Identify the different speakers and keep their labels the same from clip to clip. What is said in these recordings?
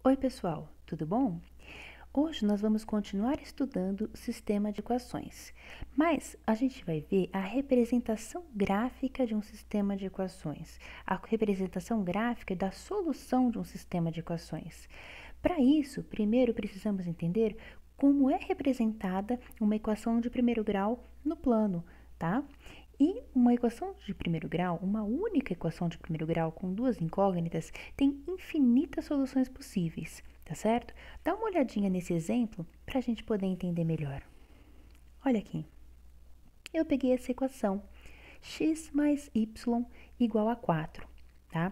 Speaker 1: Oi, pessoal, tudo bom? Hoje nós vamos continuar estudando o sistema de equações, mas a gente vai ver a representação gráfica de um sistema de equações, a representação gráfica da solução de um sistema de equações. Para isso, primeiro precisamos entender como é representada uma equação de primeiro grau no plano, tá? E uma equação de primeiro grau, uma única equação de primeiro grau com duas incógnitas, tem infinitas soluções possíveis, tá certo? Dá uma olhadinha nesse exemplo para a gente poder entender melhor. Olha aqui, eu peguei essa equação, x mais y igual a 4, tá?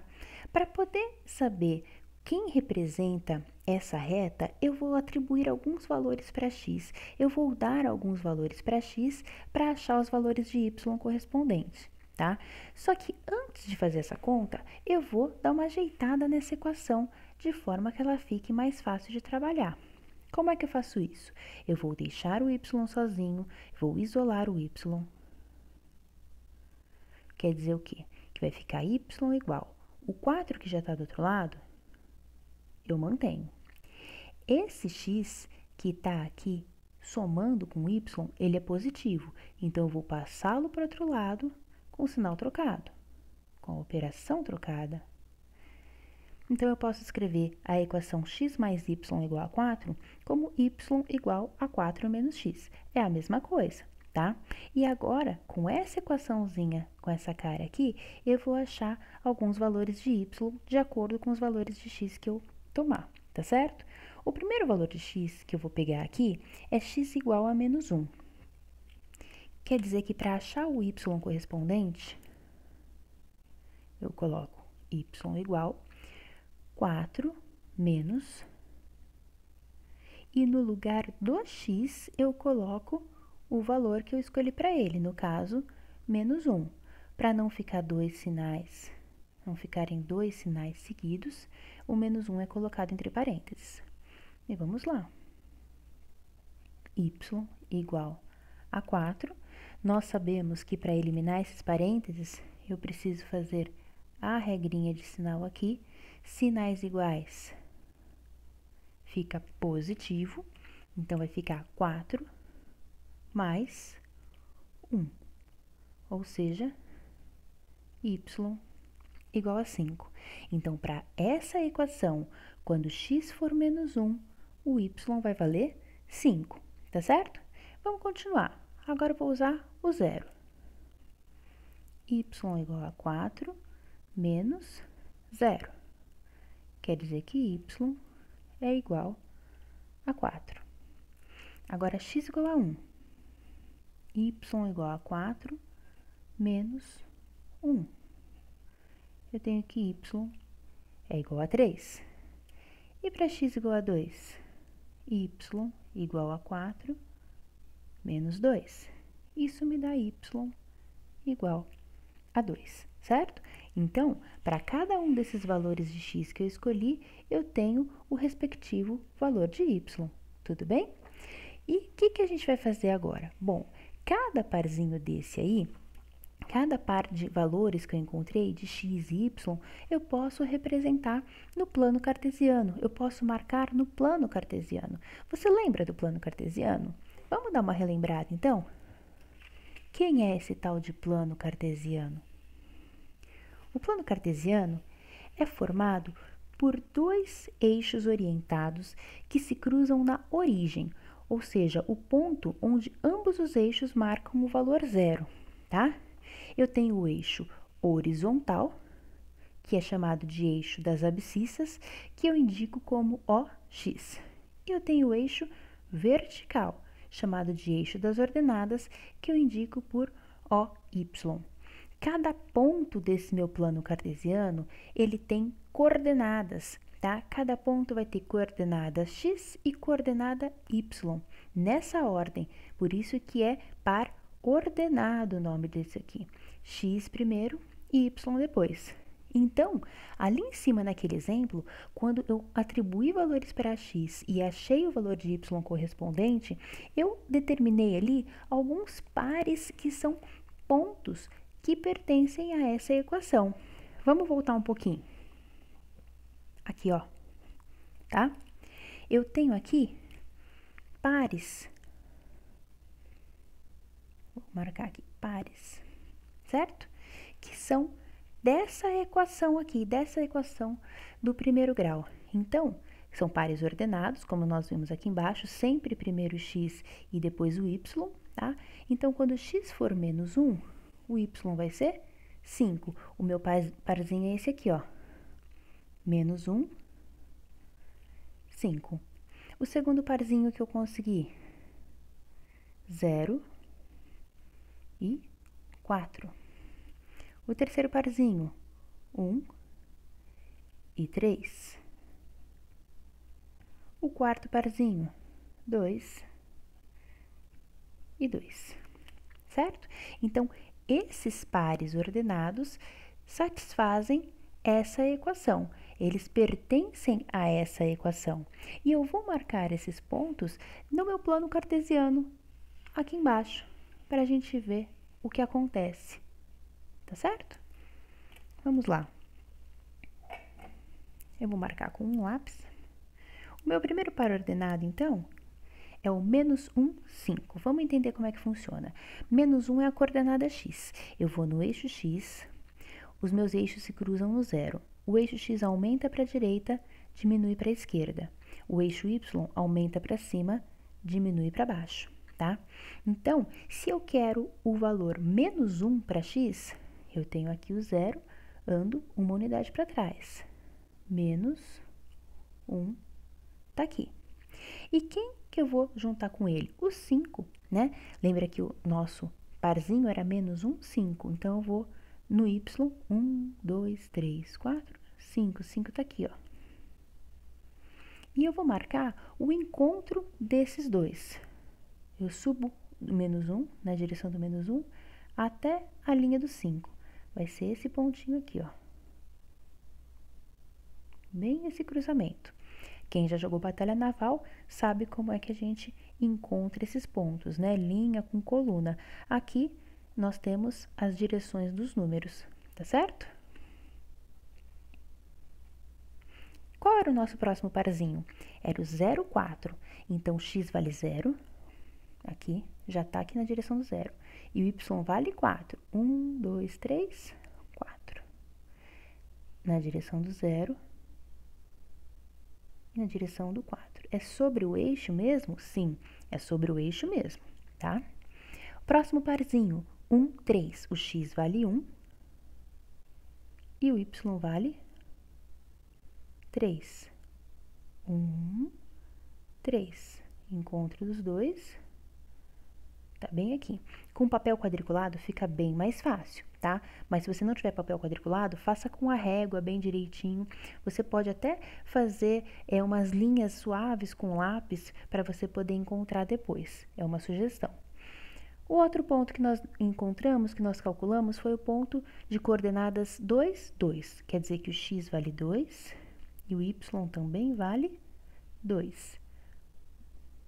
Speaker 1: Para poder saber quem representa essa reta, eu vou atribuir alguns valores para x. Eu vou dar alguns valores para x para achar os valores de y correspondentes, tá? Só que antes de fazer essa conta, eu vou dar uma ajeitada nessa equação, de forma que ela fique mais fácil de trabalhar. Como é que eu faço isso? Eu vou deixar o y sozinho, vou isolar o y. Quer dizer o quê? Que vai ficar y igual. O 4 que já está do outro lado, eu mantenho. Esse x que está aqui somando com y, ele é positivo. Então, eu vou passá-lo para o outro lado com o sinal trocado, com a operação trocada. Então, eu posso escrever a equação x mais y igual a 4 como y igual a 4 menos x. É a mesma coisa, tá? E agora, com essa equaçãozinha, com essa cara aqui, eu vou achar alguns valores de y de acordo com os valores de x que eu tomar, tá certo? O primeiro valor de x que eu vou pegar aqui é x igual a menos 1. Quer dizer que para achar o y correspondente, eu coloco y igual 4 menos, e no lugar do x eu coloco o valor que eu escolhi para ele, no caso, menos 1. Para não ficar dois sinais, não ficarem dois sinais seguidos, o menos 1 é colocado entre parênteses. E vamos lá. Y igual a 4. Nós sabemos que para eliminar esses parênteses, eu preciso fazer a regrinha de sinal aqui. Sinais iguais fica positivo, então vai ficar 4 mais 1, ou seja, y igual a 5. Então, para essa equação, quando x for menos 1, o y vai valer 5, tá certo? Vamos continuar. Agora eu vou usar o zero. Y igual a 4 menos 0. Quer dizer que y é igual a 4. Agora, x igual a 1. Y igual a 4 menos 1. Eu tenho que y é igual a 3. E para x igual a 2? Y igual a 4 menos 2. Isso me dá y igual a 2, certo? Então, para cada um desses valores de x que eu escolhi, eu tenho o respectivo valor de y, tudo bem? E o que a gente vai fazer agora? Bom, cada parzinho desse aí, cada par de valores que eu encontrei, de x e y, eu posso representar no plano cartesiano. Eu posso marcar no plano cartesiano. Você lembra do plano cartesiano? Vamos dar uma relembrada, então? Quem é esse tal de plano cartesiano? O plano cartesiano é formado por dois eixos orientados que se cruzam na origem, ou seja, o ponto onde ambos os eixos marcam o valor zero, tá? Eu tenho o eixo horizontal, que é chamado de eixo das abscissas, que eu indico como OX. E eu tenho o eixo vertical, chamado de eixo das ordenadas, que eu indico por OY. Cada ponto desse meu plano cartesiano, ele tem coordenadas, tá? Cada ponto vai ter coordenada x e coordenada y, nessa ordem. Por isso que é par ordenado o nome desse aqui. X primeiro e y depois. Então, ali em cima naquele exemplo, quando eu atribuí valores para x e achei o valor de y correspondente, eu determinei ali alguns pares que são pontos que pertencem a essa equação. Vamos voltar um pouquinho. Aqui, ó. tá? Eu tenho aqui pares. Vou marcar aqui, pares, certo? Que são dessa equação aqui, dessa equação do primeiro grau. Então, são pares ordenados, como nós vimos aqui embaixo, sempre primeiro x e depois o y, tá? Então, quando x for menos 1, o y vai ser 5. O meu parzinho é esse aqui, ó. Menos 1, 5. O segundo parzinho que eu consegui, 0 e 4. O terceiro parzinho, 1 e 3. O quarto parzinho, 2 e 2, certo? Então, esses pares ordenados satisfazem essa equação. Eles pertencem a essa equação. E eu vou marcar esses pontos no meu plano cartesiano, aqui embaixo, para a gente ver o que acontece. Tá certo? Vamos lá. Eu vou marcar com um lápis. O meu primeiro par ordenado, então, é o menos 1, 5. Vamos entender como é que funciona. Menos 1 é a coordenada x. Eu vou no eixo x, os meus eixos se cruzam no zero. O eixo x aumenta para a direita, diminui para a esquerda. O eixo y aumenta para cima, diminui para baixo, tá? Então, se eu quero o valor menos 1 para x, eu tenho aqui o zero, ando uma unidade para trás. Menos 1 tá aqui. E quem que eu vou juntar com ele? O 5, né? Lembra que o nosso parzinho era menos 1, 5. Então, eu vou no y, 1, 2, 3, 4, 5. 5 tá aqui, ó. E eu vou marcar o encontro desses dois. Eu subo do menos 1, na direção do menos 1, até a linha do 5. Vai ser esse pontinho aqui, ó. Bem esse cruzamento. Quem já jogou batalha naval sabe como é que a gente encontra esses pontos, né? Linha com coluna. Aqui nós temos as direções dos números, tá certo? Qual era o nosso próximo parzinho? Era o 0, 4. Então, x vale 0. Aqui, já tá aqui na direção do 0. E o y vale 4. 1, 2, 3, 4. Na direção do 0. Na direção do 4. É sobre o eixo mesmo? Sim, é sobre o eixo mesmo, tá? Próximo parzinho, 1, 3. O x vale 1 e o y vale 3. 1, 3. Encontro dos dois, tá bem aqui. Com papel quadriculado fica bem mais fácil, tá? Mas se você não tiver papel quadriculado, faça com a régua bem direitinho. Você pode até fazer umas linhas suaves com lápis para você poder encontrar depois. É uma sugestão. O outro ponto que nós encontramos, que nós calculamos, foi o ponto de coordenadas 2, 2. Quer dizer que o x vale 2 e o y também vale 2.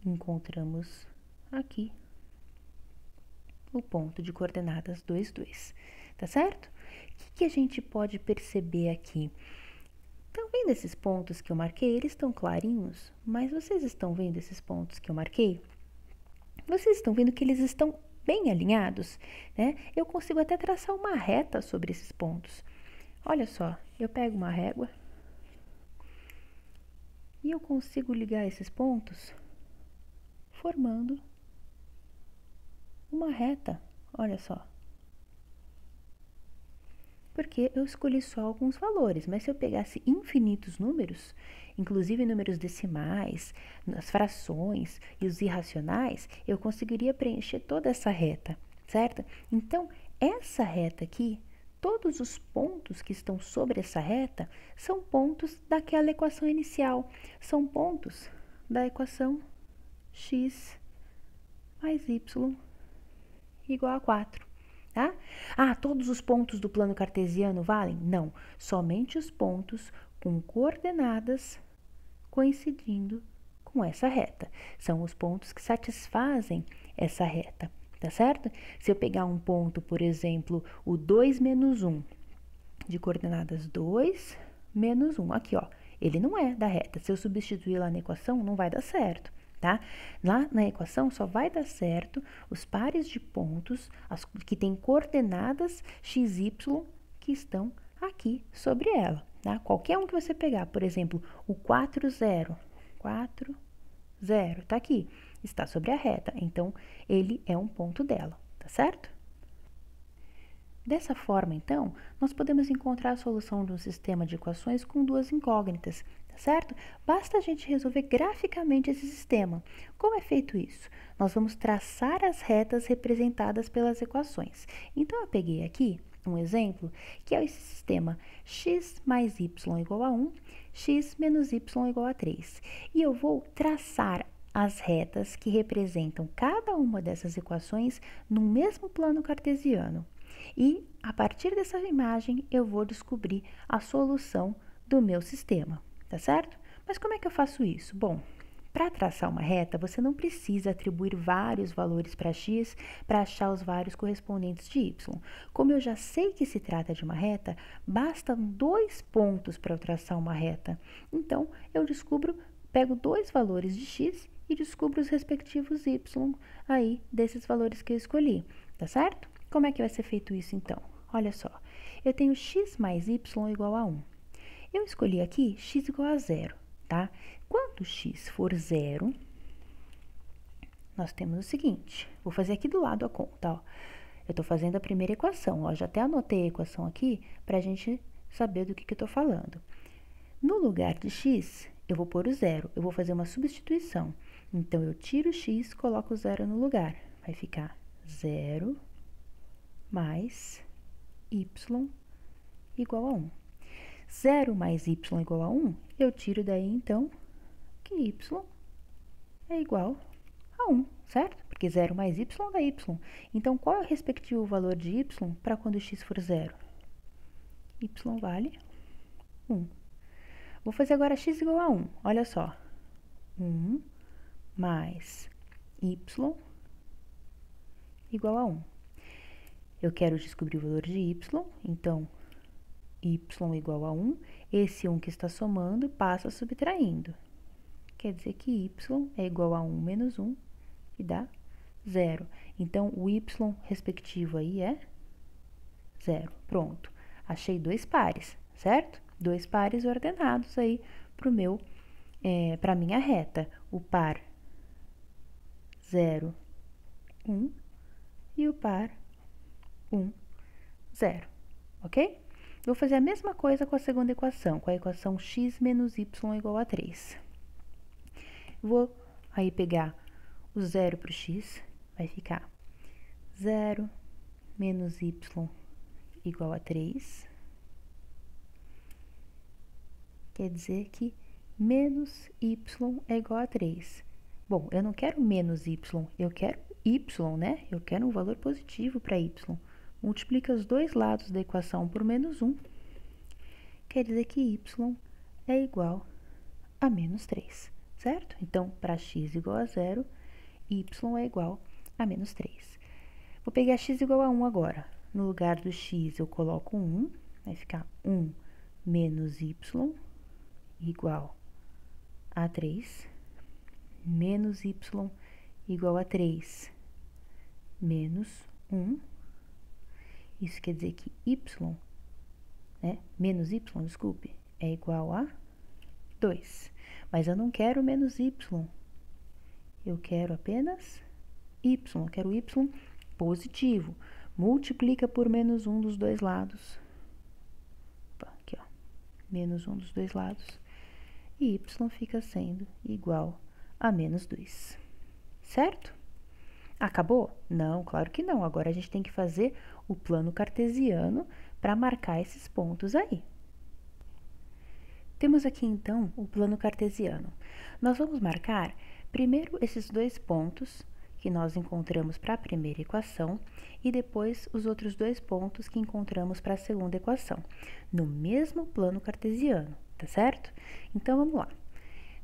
Speaker 1: Encontramos aqui o ponto de coordenadas 2, 2. Tá certo? O que a gente pode perceber aqui? Estão vendo esses pontos que eu marquei? Eles estão clarinhos, mas vocês estão vendo esses pontos que eu marquei? Vocês estão vendo que eles estão bem alinhados, né? Eu consigo até traçar uma reta sobre esses pontos. Olha só, eu pego uma régua e eu consigo ligar esses pontos formando uma reta, olha só. Porque eu escolhi só alguns valores, mas se eu pegasse infinitos números, inclusive números decimais, as frações e os irracionais, eu conseguiria preencher toda essa reta, certo? Então, essa reta aqui, todos os pontos que estão sobre essa reta, são pontos daquela equação inicial, são pontos da equação x mais y igual a 4. Tá? Ah, todos os pontos do plano cartesiano valem? Não, somente os pontos com coordenadas coincidindo com essa reta. São os pontos que satisfazem essa reta, tá certo? Se eu pegar um ponto, por exemplo, o 2 menos 1, de coordenadas 2 menos 1, aqui ó, Ele não é da reta. Se eu substituir lá na equação, não vai dar certo, tá? Lá na equação só vai dar certo os pares de pontos que têm coordenadas x, y que estão aqui sobre ela, tá? Qualquer um que você pegar, por exemplo, o 4, 0, 4, 0, tá aqui, está sobre a reta, então ele é um ponto dela, tá certo? Dessa forma, então, nós podemos encontrar a solução de um sistema de equações com duas incógnitas, tá certo? Basta a gente resolver graficamente esse sistema. Como é feito isso? Nós vamos traçar as retas representadas pelas equações. Então, eu peguei aqui um exemplo, que é esse sistema x mais y igual a 1, x menos y igual a 3. E eu vou traçar as retas que representam cada uma dessas equações no mesmo plano cartesiano. E, a partir dessa imagem, eu vou descobrir a solução do meu sistema, tá certo? Mas como é que eu faço isso? Bom, para traçar uma reta, você não precisa atribuir vários valores para x para achar os vários correspondentes de y. Como eu já sei que se trata de uma reta, bastam 2 pontos para eu traçar uma reta. Então, eu pego 2 valores de x e descubro os respectivos y aí desses valores que eu escolhi, tá certo? Como é que vai ser feito isso, então? Olha só, eu tenho x mais y igual a 1. Eu escolhi aqui x igual a 0, tá? Quando x for 0, nós temos o seguinte, vou fazer aqui do lado a conta, ó. Eu estou fazendo a primeira equação, ó, já até anotei a equação aqui para a gente saber do que eu estou falando. No lugar de x, eu vou pôr o 0, eu vou fazer uma substituição. Então, eu tiro o x, coloco o 0 no lugar. Vai ficar 0 mais y igual a 1. 0 mais y igual a 1, eu tiro daí, então, que y é igual a 1, certo? Porque 0 mais y dá y. Então, qual é o respectivo valor de y para quando x for 0? Y vale 1. Vou fazer agora x igual a 1. Olha só. 1 mais y igual a 1. Eu quero descobrir o valor de y, então, y igual a 1. Esse 1 que está somando passa subtraindo. Quer dizer que y é igual a 1 menos 1, que dá 0. Então, o y respectivo aí é 0. Pronto. Achei 2 pares, certo? 2 pares ordenados aí para a minha reta. O par 0, 1 e o par 1, 0, ok? Vou fazer a mesma coisa com a segunda equação, com a equação x menos y igual a 3. Vou aí pegar o 0 para o x, vai ficar 0 menos y igual a 3. Quer dizer que menos y é igual a 3. Bom, eu não quero menos y, eu quero y, né? Eu quero um valor positivo para y. Multiplica os dois lados da equação por menos 1. Quer dizer que y é igual a menos 3, certo? Então, para x igual a 0, y é igual a menos 3. Vou pegar x igual a 1 agora. No lugar do x, eu coloco 1, vai ficar 1 menos y igual a 3, menos y igual a 3, menos 1. Isso quer dizer que y, né, menos y, desculpe, é igual a 2. Mas eu não quero menos y, eu quero apenas y, eu quero y positivo. Multiplica por menos 1 dos dois lados. Opa, aqui, ó, menos 1 dos dois lados. E y fica sendo igual a menos 2, certo? Acabou? Não, claro que não. Agora a gente tem que fazer o plano cartesiano para marcar esses pontos aí. Temos aqui, então, o plano cartesiano. Nós vamos marcar primeiro esses 2 pontos que nós encontramos para a primeira equação e depois os outros 2 pontos que encontramos para a segunda equação, no mesmo plano cartesiano, tá certo? Então, vamos lá.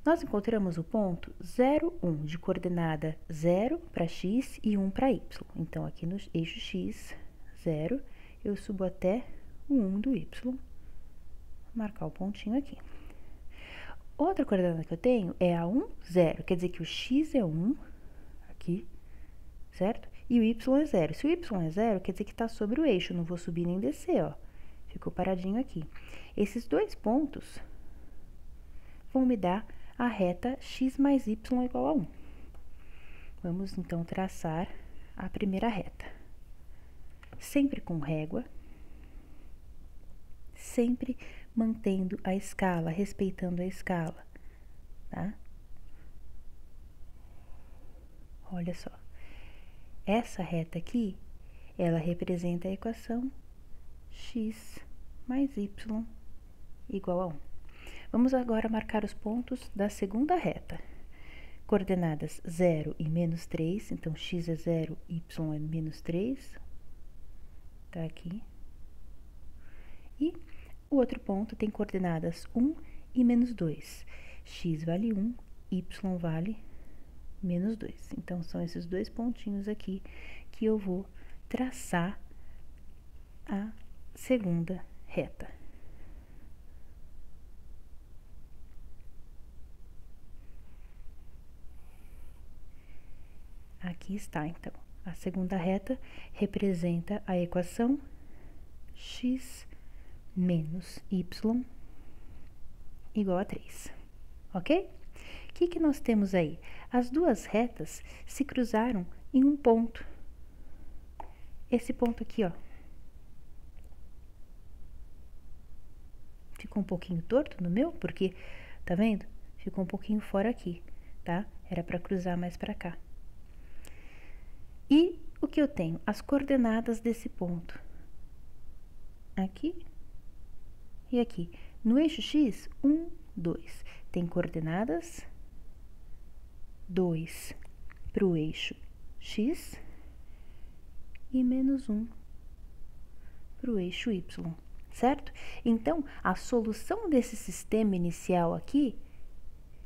Speaker 1: Nós encontramos o ponto 0, 1, de coordenada 0 para x e 1 para y. Então, aqui no eixo x, 0, eu subo até o 1 do y. Vou marcar o pontinho aqui. Outra coordenada que eu tenho é a 1, 0. Quer dizer que o x é 1, aqui, certo? E o y é 0. Se o y é 0, quer dizer que está sobre o eixo. Não vou subir nem descer, ó. Ficou paradinho aqui. Esses dois pontos vão me dar a reta x mais y igual a 1. Vamos, então, traçar a primeira reta. Sempre com régua, sempre mantendo a escala, respeitando a escala, tá? Olha só. Essa reta aqui, ela representa a equação x mais y igual a 1. Vamos agora marcar os pontos da segunda reta. Coordenadas 0 e menos 3, então x é 0, y é menos 3, tá aqui. E o outro ponto tem coordenadas 1 e menos 2, x vale 1, y vale menos 2. Então, são esses dois pontinhos aqui que eu vou traçar a segunda reta. Aqui está, então. A segunda reta representa a equação x menos y igual a 3, ok? O que nós temos aí? As duas retas se cruzaram em um ponto. Esse ponto aqui, ó. Ficou um pouquinho torto no meu, porque, tá vendo? Ficou um pouquinho fora aqui, tá? Era para cruzar mais para cá. E o que eu tenho? As coordenadas desse ponto. Aqui e aqui. No eixo x, 1, 2. Tem coordenadas 2 para o eixo x e menos 1 para o eixo y, certo? Então, a solução desse sistema inicial aqui,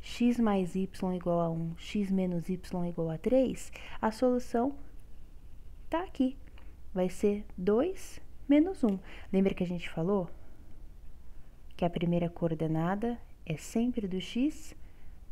Speaker 1: x mais y igual a 1, x menos y igual a 3, a solução tá aqui. Vai ser 2 menos 1. Lembra que a gente falou que a primeira coordenada é sempre do x,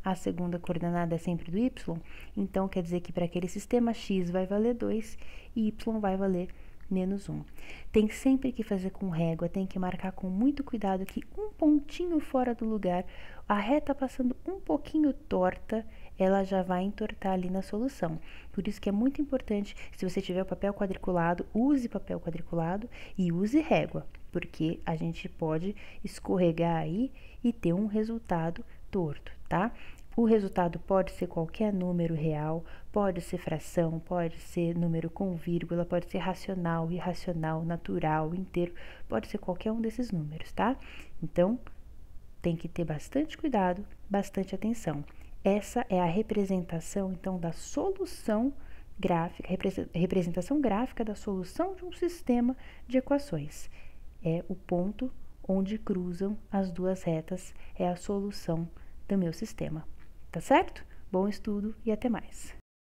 Speaker 1: a segunda coordenada é sempre do y? Então, quer dizer que para aquele sistema, x vai valer 2 e y vai valer menos 1. Tem sempre que fazer com régua, tem que marcar com muito cuidado que um pontinho fora do lugar, a reta passando um pouquinho torta, ela já vai entortar ali na solução. Por isso que é muito importante, se você tiver o papel quadriculado, use papel quadriculado e use régua, porque a gente pode escorregar aí e ter um resultado torto, tá? O resultado pode ser qualquer número real, pode ser fração, pode ser número com vírgula, pode ser racional, irracional, natural, inteiro, pode ser qualquer um desses números, tá? Então, tem que ter bastante cuidado, bastante atenção. Essa é a representação, então, da solução gráfica, representação gráfica da solução de um sistema de equações. É o ponto onde cruzam as duas retas, é a solução do meu sistema. Tá certo? Bom estudo e até mais!